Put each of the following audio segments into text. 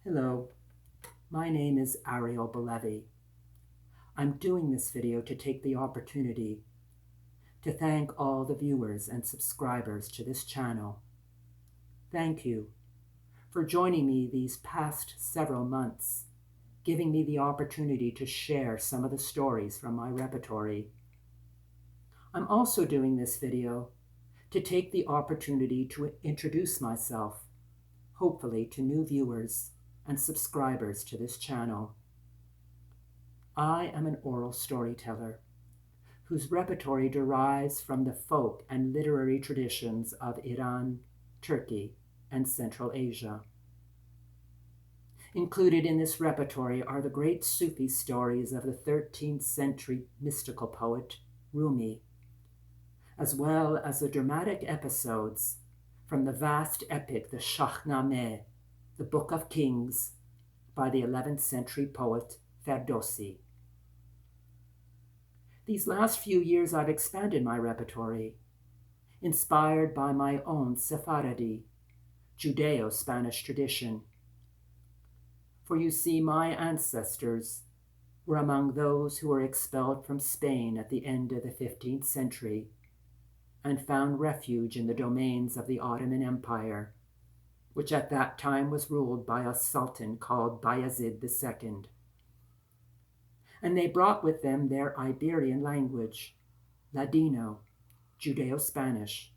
Hello, my name is Ariel Balevi. I'm doing this video to take the opportunity to thank all the viewers and subscribers to this channel. Thank you for joining me these past several months, giving me the opportunity to share some of the stories from my repertory. I'm also doing this video to take the opportunity to introduce myself, hopefully to new viewers and subscribers to this channel. I am an oral storyteller whose repertory derives from the folk and literary traditions of Iran, Turkey, and Central Asia. Included in this repertory are the great Sufi stories of the 13th century mystical poet Rumi, as well as the dramatic episodes from the vast epic, the Shahnameh, the Book of Kings, by the 11th century poet Ferdowsi. These last few years I've expanded my repertory, inspired by my own Sephardi, Judeo-Spanish tradition. For you see, my ancestors were among those who were expelled from Spain at the end of the 15th century and found refuge in the domains of the Ottoman Empire, which at that time was ruled by a sultan called Bayezid II. And they brought with them their Iberian language, Ladino, Judeo-Spanish,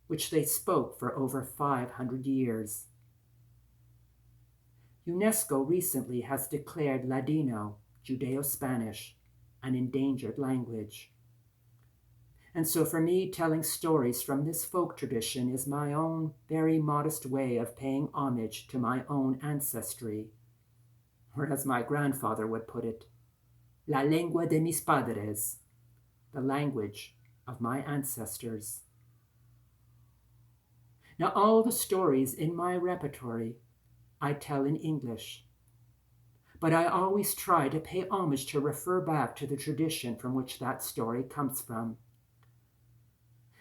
which they spoke for over 500 years. UNESCO recently has declared Ladino, Judeo-Spanish, an endangered language. And so for me, telling stories from this folk tradition is my own very modest way of paying homage to my own ancestry, or as my grandfather would put it, la lengua de mis padres, the language of my ancestors. Now, all the stories in my repertory I tell in English, but I always try to pay homage to refer back to the tradition from which that story comes from.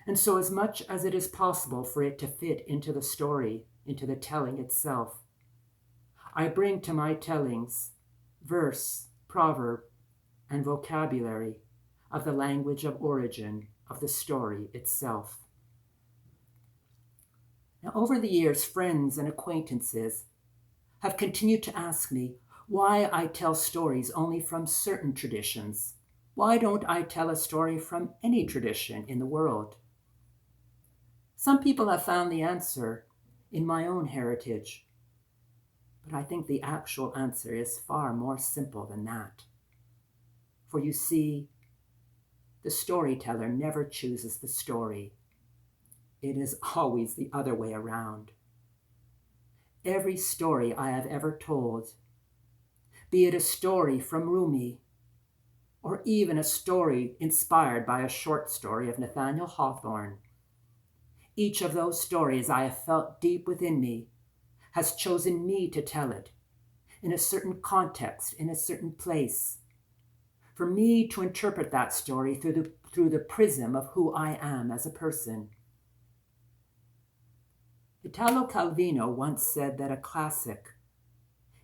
And so as much as it is possible for it to fit into the story, into the telling itself, I bring to my tellings verse, proverb, and vocabulary of the language of origin of the story itself. Now, over the years, friends and acquaintances have continued to ask me why I tell stories only from certain traditions. Why don't I tell a story from any tradition in the world? Some people have found the answer in my own heritage, but I think the actual answer is far more simple than that. For you see, the storyteller never chooses the story. It is always the other way around. Every story I have ever told, be it a story from Rumi, or even a story inspired by a short story of Nathaniel Hawthorne, each of those stories I have felt deep within me has chosen me to tell it in a certain context, in a certain place, for me to interpret that story through the prism of who I am as a person. Italo Calvino once said that a classic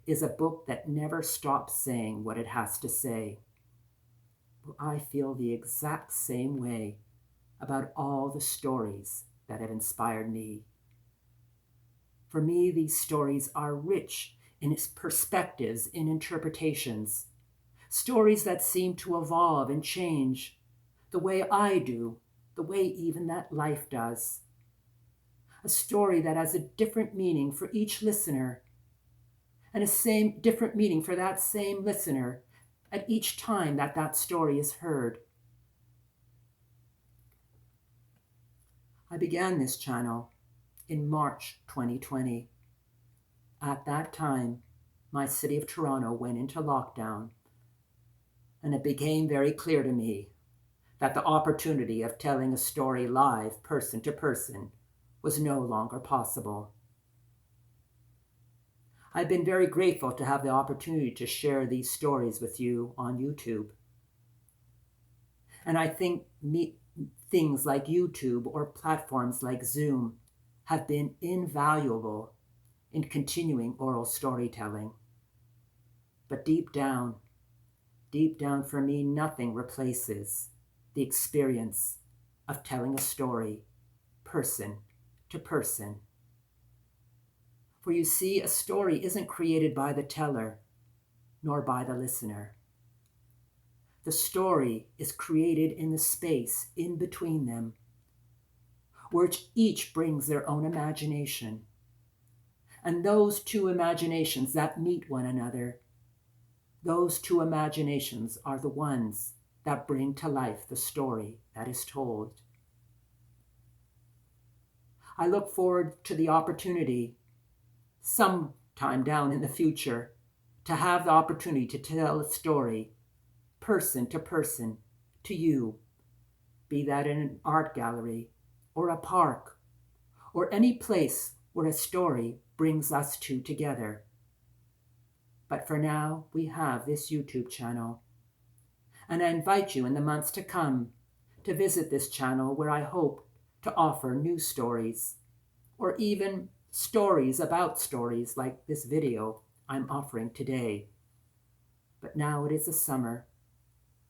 is a book that never stops saying what it has to say. Well, I feel the exact same way about all the stories that have inspired me. For me, these stories are rich in its perspectives, in interpretations, stories that seem to evolve and change the way I do, the way even that life does. A story that has a different meaning for each listener, and a different meaning for that same listener at each time that that story is heard. I began this channel in March 2020. At that time, my city of Toronto went into lockdown, and it became very clear to me that the opportunity of telling a story live, person to person, was no longer possible. I've been very grateful to have the opportunity to share these stories with you on YouTube. And I think things like YouTube or platforms like Zoom have been invaluable in continuing oral storytelling. But deep down for me, nothing replaces the experience of telling a story, person to person. For you see, a story isn't created by the teller, nor by the listener. The story is created in the space in between them, where each brings their own imagination. And those two imaginations that meet one another, those two imaginations are the ones that bring to life the story that is told. I look forward to the opportunity, sometime down in the future, to have the opportunity to tell a story, person to person, to you, be that in an art gallery, or a park, or any place where a story brings us two together. But for now, we have this YouTube channel. And I invite you in the months to come to visit this channel, where I hope to offer new stories, or even stories about stories like this video I'm offering today. But now it is the summer.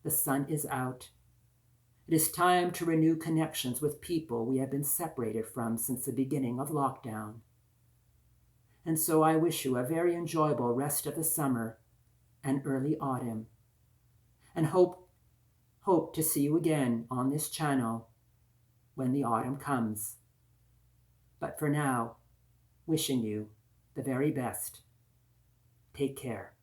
The sun is out. It is time to renew connections with people we have been separated from since the beginning of lockdown. And so I wish you a very enjoyable rest of the summer and early autumn, and hope to see you again on this channel when the autumn comes. But for now, wishing you the very best. Take care.